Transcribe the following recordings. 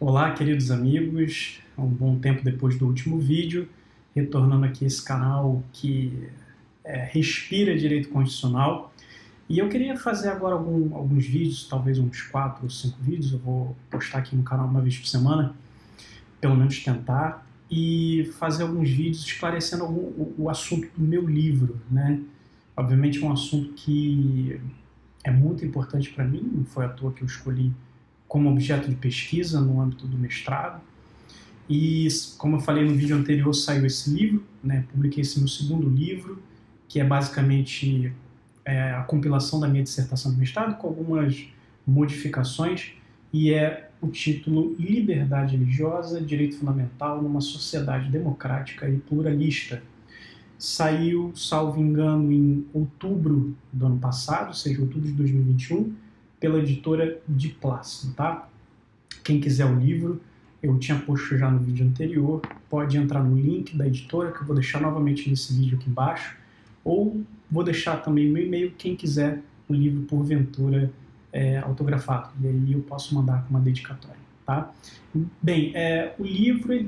Olá, queridos amigos, um bom tempo depois do último vídeo, retornando aqui a esse canal que respira direito constitucional. E eu queria fazer agora alguns vídeos, talvez uns 4 ou 5 vídeos, eu vou postar aqui no canal uma vez por semana, pelo menos tentar, e fazer alguns vídeos esclarecendo o assunto do meu livro, né? Obviamente é um assunto que é muito importante para mim, não foi à toa que eu escolhi como objeto de pesquisa no âmbito do mestrado. E, como eu falei no vídeo anterior, saiu esse livro, né? Publiquei esse meu segundo livro, que é basicamente a compilação da minha dissertação de mestrado, com algumas modificações, e é o título Liberdade Religiosa, Direito Fundamental numa Sociedade Democrática e Pluralista. Saiu, salvo engano, em outubro do ano passado, ou seja, outubro de 2021, pela editora de Plácido, tá? Quem quiser o livro, eu tinha posto já no vídeo anterior, pode entrar no link da editora, que eu vou deixar novamente nesse vídeo aqui embaixo, ou vou deixar também o meu e-mail, quem quiser o livro porventura autografado, e aí eu posso mandar com uma dedicatória, tá? Bem, o livro ele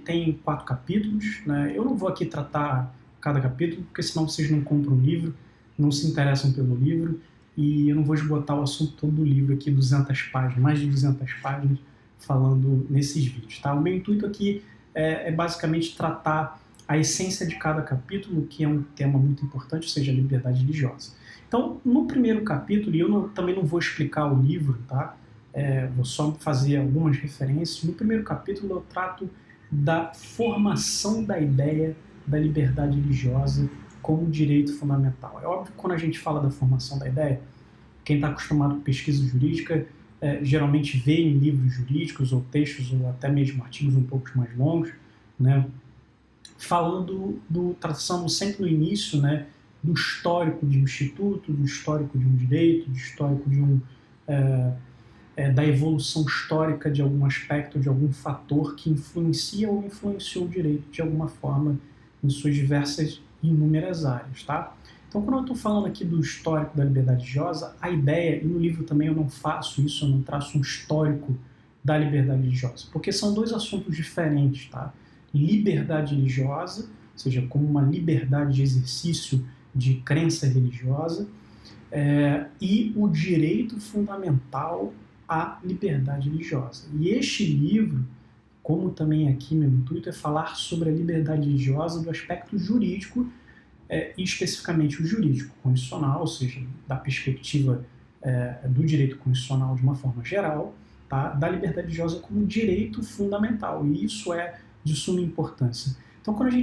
tem 4 capítulos, né? Eu não vou aqui tratar cada capítulo, porque senão vocês não compram o livro, não se interessam pelo livro, e eu não vou esgotar o assunto todo do livro aqui, 200 páginas, mais de 200 páginas, falando nesses vídeos, tá? O meu intuito aqui é basicamente tratar a essência de cada capítulo, que é um tema muito importante, ou seja, a liberdade religiosa. Então, no primeiro capítulo, e eu também não vou explicar o livro, tá? Vou só fazer algumas referências. No primeiro capítulo eu trato da formação da ideia da liberdade religiosa como direito fundamental. É óbvio que quando a gente fala da formação da ideia, quem está acostumado com pesquisa jurídica geralmente vê em livros jurídicos ou textos ou até mesmo artigos um pouco mais longos, né, traçando sempre no início, né, do histórico de um instituto, do histórico de um direito, do histórico de da evolução histórica de algum aspecto, de algum fator que influencia ou influenciou o direito de alguma forma em suas diversas e inúmeras áreas, tá? Então, quando eu estou falando aqui do histórico da liberdade religiosa, a ideia, e no livro também eu não faço isso, eu não traço um histórico da liberdade religiosa, porque são dois assuntos diferentes, tá? Liberdade religiosa, ou seja, como uma liberdade de exercício de crença religiosa, e o direito fundamental à liberdade religiosa. E este livro, como também aqui meu intuito, é falar sobre a liberdade religiosa do aspecto jurídico, e especificamente o jurídico constitucional, ou seja, da perspectiva do direito constitucional de uma forma geral, tá? Da liberdade religiosa como direito fundamental, e isso é de suma importância. Então, quando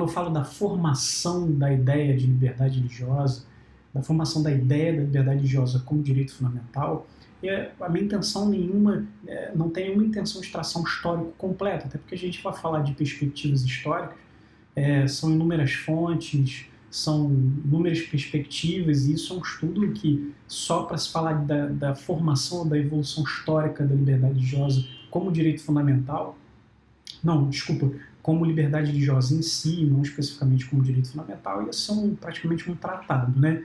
eu falo da formação da ideia de liberdade religiosa, da formação da ideia da liberdade religiosa como direito fundamental, a minha intenção não tem nenhuma intenção de traçar um histórico completo, até porque a gente vai falar de perspectivas históricas, são inúmeras fontes, são inúmeras perspectivas, e isso é um estudo que, só para se falar da formação, da evolução histórica da liberdade religiosa como direito fundamental, como liberdade religiosa em si, não especificamente como direito fundamental, ia ser praticamente um tratado, né?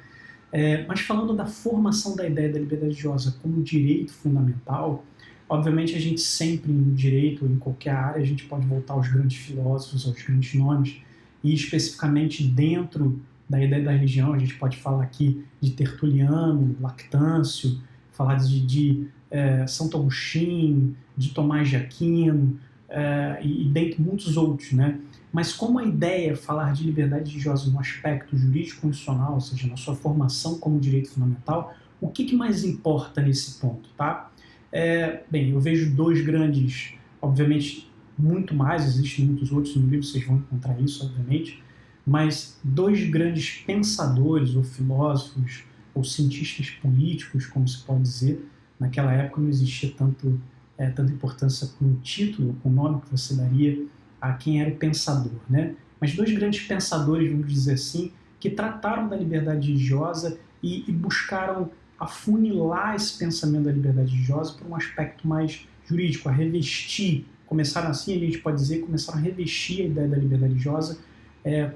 Mas falando da formação da ideia da liberdade religiosa como direito fundamental, obviamente a gente sempre, no direito ou em qualquer área, a gente pode voltar aos grandes filósofos, aos grandes nomes, e especificamente dentro da ideia da religião, a gente pode falar aqui de Tertuliano, Lactâncio, falar de Santo Agostinho, de Tomás de Aquino, e dentre muitos outros, né? Mas como a ideia é falar de liberdade religiosa no aspecto jurídico-constitucional, ou seja, na sua formação como direito fundamental, o que mais importa nesse ponto, tá? Bem, eu vejo dois grandes, obviamente muito mais, existem muitos outros no livro, vocês vão encontrar isso, obviamente, mas dois grandes pensadores ou filósofos ou cientistas políticos, como se pode dizer, naquela época não existia tanta importância com o título, com o nome que você daria a quem era o pensador, né? Mas dois grandes pensadores, vamos dizer assim, que trataram da liberdade religiosa e buscaram afunilar esse pensamento da liberdade religiosa para um aspecto mais jurídico, a revestir, começaram assim, a gente pode dizer, começaram a revestir a ideia da liberdade religiosa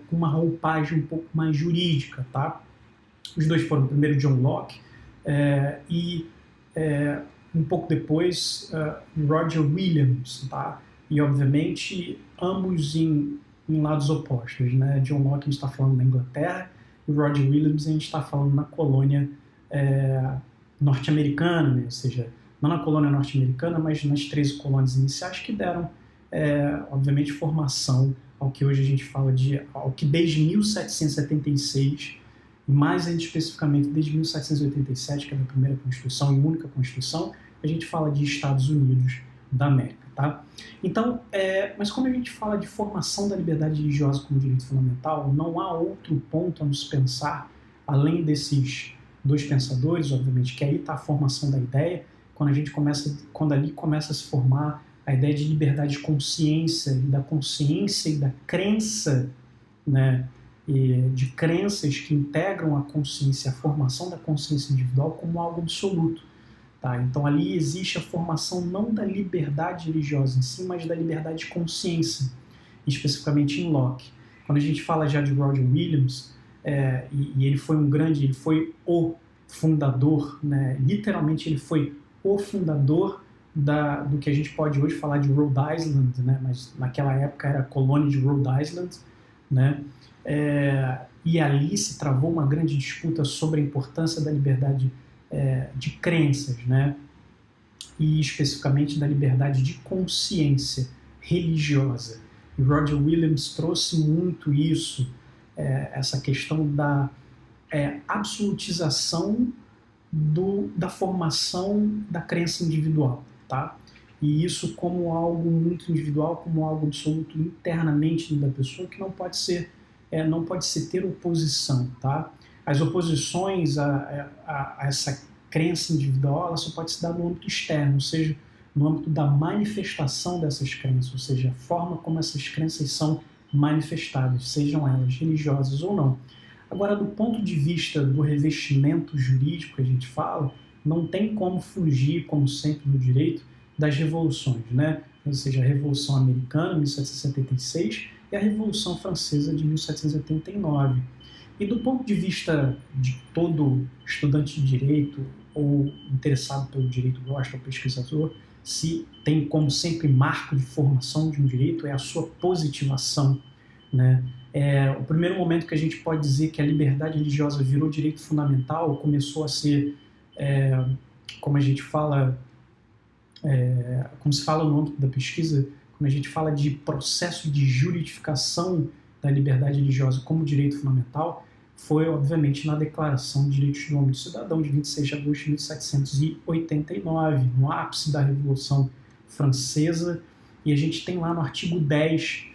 com uma roupagem um pouco mais jurídica, tá? Os dois foram, primeiro, John Locke, e um pouco depois, Roger Williams, tá? E, obviamente, ambos em lados opostos, né? John Locke a gente está falando da Inglaterra e Roger Williams a gente está falando na colônia norte-americana, né? Ou seja, não na colônia norte-americana, mas nas 13 colônias iniciais que deram, obviamente, formação ao que hoje a gente fala ao que desde 1776, e mais especificamente desde 1787, que é a primeira Constituição e única Constituição, a gente fala de Estados Unidos da América, tá? Então, mas quando a gente fala de formação da liberdade religiosa como direito fundamental, não há outro ponto a nos pensar, além desses dois pensadores, obviamente, que aí está a formação da ideia, quando ali começa a se formar a ideia de liberdade de consciência, e da consciência e da crença, né, de crenças que integram a consciência, a formação da consciência individual como algo absoluto. Tá? Então ali existe a formação não da liberdade religiosa em si, mas da liberdade de consciência, especificamente em Locke. Quando a gente fala já de Roger Williams, e ele foi ele foi o fundador, né, literalmente ele foi o fundador do que a gente pode hoje falar de Rhode Island, né, mas naquela época era a colônia de Rhode Island, né, e ali se travou uma grande disputa sobre a importância da liberdade de crenças, né, e especificamente da liberdade de consciência religiosa. E Roger Williams trouxe muito isso, essa questão da absolutização da formação da crença individual, tá? E isso como algo muito individual, como algo absoluto internamente da pessoa, que não pode ser ter oposição, tá? As oposições a essa crença individual, ela só pode se dar no âmbito externo, ou seja, no âmbito da manifestação dessas crenças, ou seja, a forma como essas crenças são manifestadas, sejam elas religiosas ou não. Agora, do ponto de vista do revestimento jurídico que a gente fala, não tem como fugir, como sempre no direito, das revoluções, né? Ou seja, a Revolução Americana, 1776, e a Revolução Francesa, de 1789. E do ponto de vista de todo estudante de direito ou interessado pelo direito, gosta, ou pesquisador, se tem como sempre marco de formação de um direito é a sua positivação, né? O primeiro momento que a gente pode dizer que a liberdade religiosa virou direito fundamental, começou a ser, como a gente fala, como se fala no âmbito da pesquisa, quando a gente fala de processo de juridificação da liberdade religiosa como direito fundamental, foi, obviamente, na Declaração de Direitos do Homem e do Cidadão, de 26 de agosto de 1789, no ápice da Revolução Francesa, e a gente tem lá no artigo 10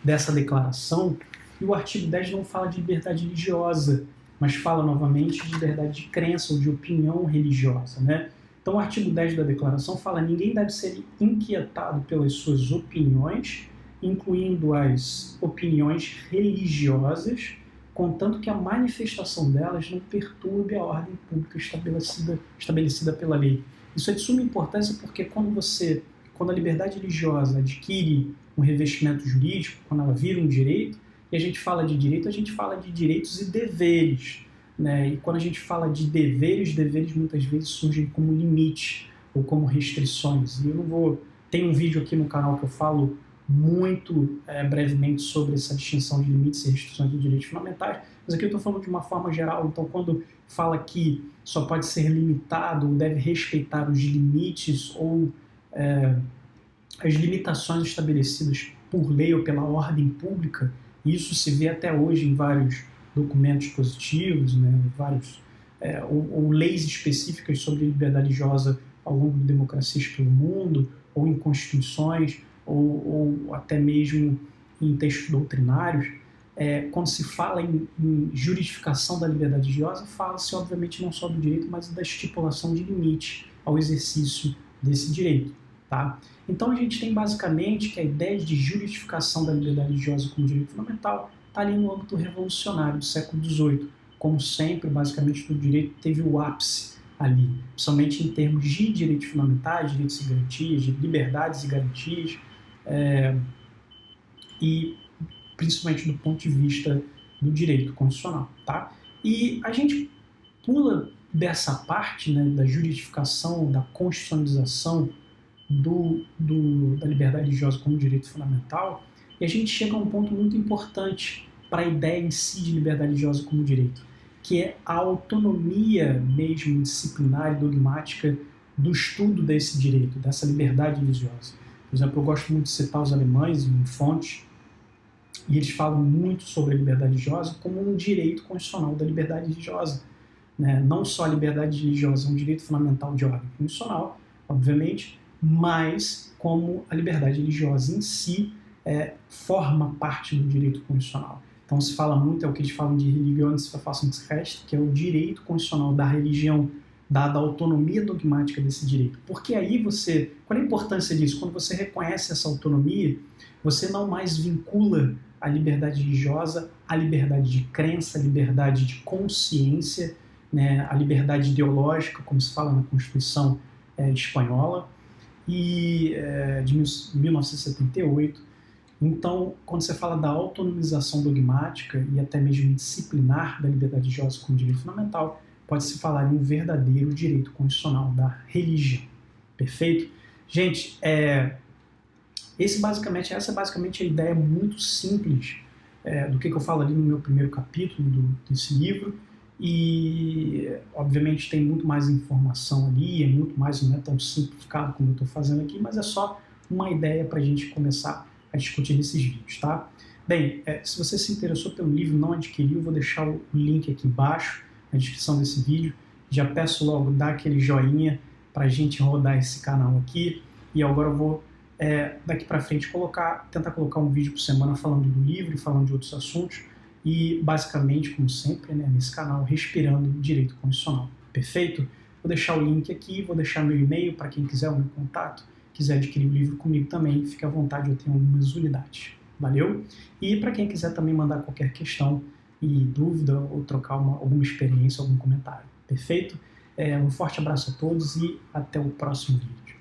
dessa declaração, e o artigo 10 não fala de liberdade religiosa, mas fala novamente de liberdade de crença ou de opinião religiosa, né? Então o artigo 10 da declaração fala: ninguém deve ser inquietado pelas suas opiniões, incluindo as opiniões religiosas, contanto que a manifestação delas não perturbe a ordem pública estabelecida pela lei. Isso é de suma importância porque quando a liberdade religiosa adquire um revestimento jurídico, quando ela vira um direito, e a gente fala de direito, a gente fala de direitos e deveres, né? E quando a gente fala de deveres muitas vezes surgem como limite ou como restrições. E tem um vídeo aqui no canal que eu falo muito brevemente sobre essa distinção de limites e restrições de direitos fundamentais, mas aqui eu estou falando de uma forma geral. Então, quando fala que só pode ser limitado ou deve respeitar os limites ou as limitações estabelecidas por lei ou pela ordem pública, isso se vê até hoje em vários documentos positivos, né, ou leis específicas sobre liberdade religiosa ao longo de democracias pelo mundo, ou em constituições, ou até mesmo em textos doutrinários. Quando se fala em juridificação da liberdade religiosa, fala-se obviamente não só do direito, mas da estipulação de limite ao exercício desse direito. Tá? Então a gente tem basicamente que a ideia de juridificação da liberdade religiosa como direito fundamental está ali no âmbito revolucionário do século XVIII. Como sempre, basicamente, o direito teve o ápice ali, principalmente em termos de direitos fundamentais, direitos e garantias, de liberdades e garantias, e principalmente do ponto de vista do direito constitucional. Tá? E a gente pula dessa parte, né, da juridificação, da constitucionalização da liberdade religiosa como direito fundamental, e a gente chega a um ponto muito importante para a ideia em si de liberdade religiosa como direito, que é a autonomia mesmo disciplinar e dogmática do estudo desse direito, dessa liberdade religiosa. Por exemplo, eu gosto muito de citar os alemães em fontes, e eles falam muito sobre a liberdade religiosa como um direito constitucional da liberdade religiosa. Né? Não só a liberdade religiosa é um direito fundamental de ordem constitucional, obviamente, mas como a liberdade religiosa em si forma parte do direito constitucional. Então se fala muito, é o que eles falam de Religionsverfassungsrecht, que é o direito constitucional da religião, dada a autonomia dogmática desse direito. Porque aí qual é a importância disso? Quando você reconhece essa autonomia, você não mais vincula a liberdade religiosa à liberdade de crença, à liberdade de consciência, né, a liberdade ideológica, como se fala na Constituição espanhola, de 1978. Então, quando você fala da autonomização dogmática e até mesmo disciplinar da liberdade religiosa como direito fundamental, pode-se falar em um verdadeiro direito constitucional da religião. Perfeito? Gente, essa é basicamente a ideia muito simples do que eu falo ali no meu primeiro capítulo desse livro. E obviamente tem muito mais informação ali, não é tão simplificado como eu estou fazendo aqui, mas é só uma ideia para a gente começar a discutir nesses vídeos, tá? Bem, se você se interessou pelo livro, não adquiriu, vou deixar o link aqui embaixo na descrição desse vídeo. Já peço logo, dá aquele joinha para a gente rodar esse canal aqui, e agora eu vou daqui para frente tentar colocar um vídeo por semana falando do livro e falando de outros assuntos, e basicamente, como sempre, né, nesse canal, respirando direito constitucional. Perfeito? Vou deixar o link aqui, vou deixar meu e-mail para quem quiser o meu contato, quiser adquirir o livro comigo também, fique à vontade, eu tenho algumas unidades. Valeu? E para quem quiser também mandar qualquer questão e dúvida ou trocar alguma experiência, algum comentário. Perfeito? Um forte abraço a todos e até o próximo vídeo.